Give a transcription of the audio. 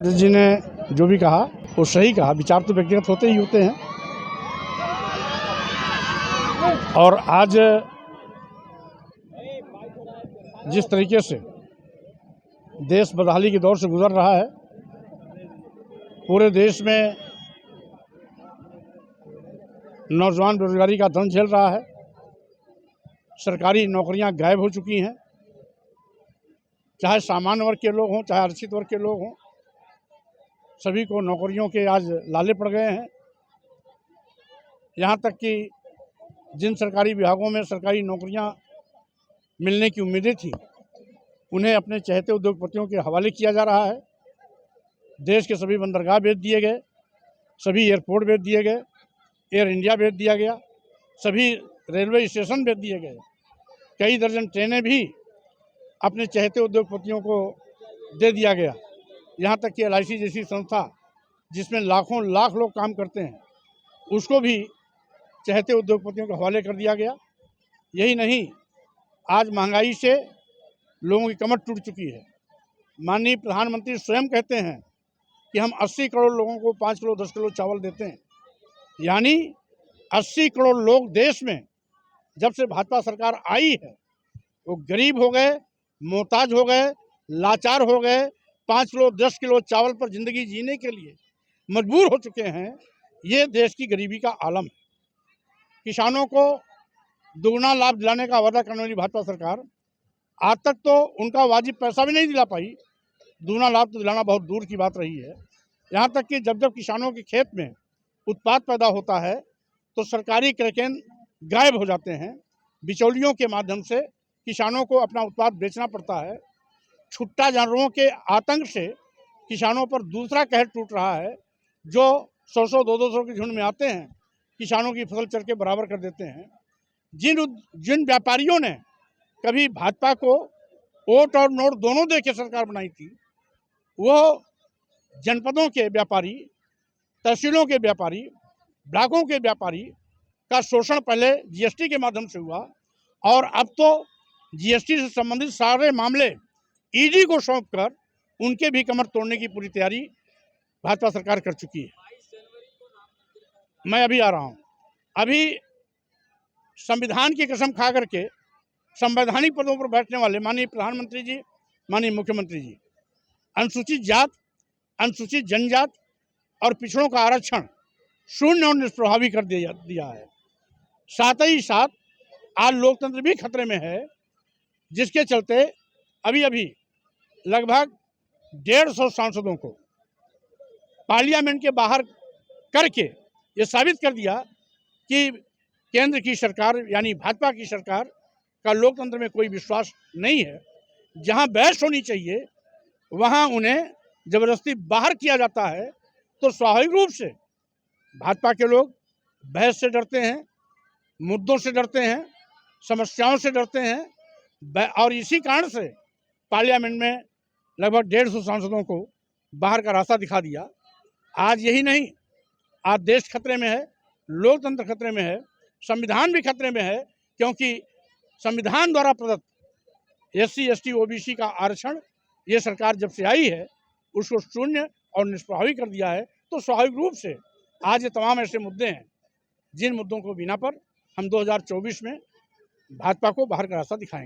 जी ने जो भी कहा वो सही कहा। विचार तो व्यक्तिगत होते ही होते हैं, और आज जिस तरीके से देश बदहाली के दौर से गुजर रहा है, पूरे देश में नौजवान बेरोजगारी का दंश झेल रहा है, सरकारी नौकरियां गायब हो चुकी हैं, चाहे सामान्य वर्ग के लोग हों चाहे आरक्षित वर्ग के लोग हों, सभी को नौकरियों के आज लाले पड़ गए हैं। यहाँ तक कि जिन सरकारी विभागों में सरकारी नौकरियां मिलने की उम्मीदें थी, उन्हें अपने चहेते उद्योगपतियों के हवाले किया जा रहा है। देश के सभी बंदरगाह बेच दिए गए, सभी एयरपोर्ट बेच दिए गए, एयर इंडिया बेच दिया गया, सभी रेलवे स्टेशन बेच दिए गए, कई दर्जन ट्रेनें भी अपने चहेते उद्योगपतियों को दे दिया गया। यहाँ तक कि LIC जैसी संस्था जिसमें लाखों लाख लोग काम करते हैं, उसको भी चहेते उद्योगपतियों के हवाले कर दिया गया। यही नहीं, आज महंगाई से लोगों की कमर टूट चुकी है। माननीय प्रधानमंत्री स्वयं कहते हैं कि हम 80 करोड़ लोगों को 5 किलो 10 किलो चावल देते हैं, यानी 80 करोड़ लोग देश में जब से भाजपा सरकार आई है वो गरीब हो गए, मोहताज हो गए, लाचार हो गए, 5 किलो 10 किलो चावल पर जिंदगी जीने के लिए मजबूर हो चुके हैं। ये देश की गरीबी का आलम है। किसानों को दुगना लाभ दिलाने का वादा करने वाली भाजपा सरकार आज तक तो उनका वाजिब पैसा भी नहीं दिला पाई, दुगना लाभ तो दिलाना बहुत दूर की बात रही है। यहाँ तक कि जब जब किसानों के खेत में उत्पाद पैदा होता है तो सरकारी क्रयकेंद्र गायब हो जाते हैं, बिचौलियों के माध्यम से किसानों को अपना उत्पाद बेचना पड़ता है। छुट्टा जानवरों के आतंक से किसानों पर दूसरा कहर टूट रहा है, जो 100-100 200 के झुंड में आते हैं, किसानों की फसल चर के बराबर कर देते हैं। जिन व्यापारियों ने कभी भाजपा को वोट और नोट दोनों दे के सरकार बनाई थी, वो जनपदों के व्यापारी, तहसीलों के व्यापारी, ब्लॉकों के व्यापारी का शोषण पहले GST के माध्यम से हुआ, और अब तो GST से संबंधित सारे मामले ED को सौंप कर उनके भी कमर तोड़ने की पूरी तैयारी भाजपा सरकार कर चुकी है। मैं अभी आ रहा हूँ। अभी संविधान की कसम खा करके संवैधानिक पदों पर बैठने वाले माननीय प्रधानमंत्री जी, माननीय मुख्यमंत्री जी, अनुसूचित जात, अनुसूचित जनजात और पिछड़ों का आरक्षण शून्य और निष्प्रभावी कर दिया है। साथ ही साथ आज लोकतंत्र भी खतरे में है, जिसके चलते अभी अभी लगभग 150 सांसदों को पार्लियामेंट के बाहर करके ये साबित कर दिया कि केंद्र की सरकार यानी भाजपा की सरकार का लोकतंत्र में कोई विश्वास नहीं है। जहां बहस होनी चाहिए वहां उन्हें जबरदस्ती बाहर किया जाता है, तो स्वाभाविक रूप से भाजपा के लोग बहस से डरते हैं, मुद्दों से डरते हैं, समस्याओं से डरते हैं, और इसी कारण से पार्लियामेंट में लगभग 150 सांसदों को बाहर का रास्ता दिखा दिया। आज यही नहीं, आज देश खतरे में है, लोकतंत्र खतरे में है, संविधान भी खतरे में है, क्योंकि संविधान द्वारा प्रदत्त SC ST OBC का आरक्षण ये सरकार जब से आई है उसको शून्य और निष्प्रभावी कर दिया है। तो स्वाभाविक रूप से आज ये तमाम ऐसे मुद्दे हैं जिन मुद्दों को बिना पर हम 2024 में भाजपा को बाहर का रास्ता दिखाएंगे।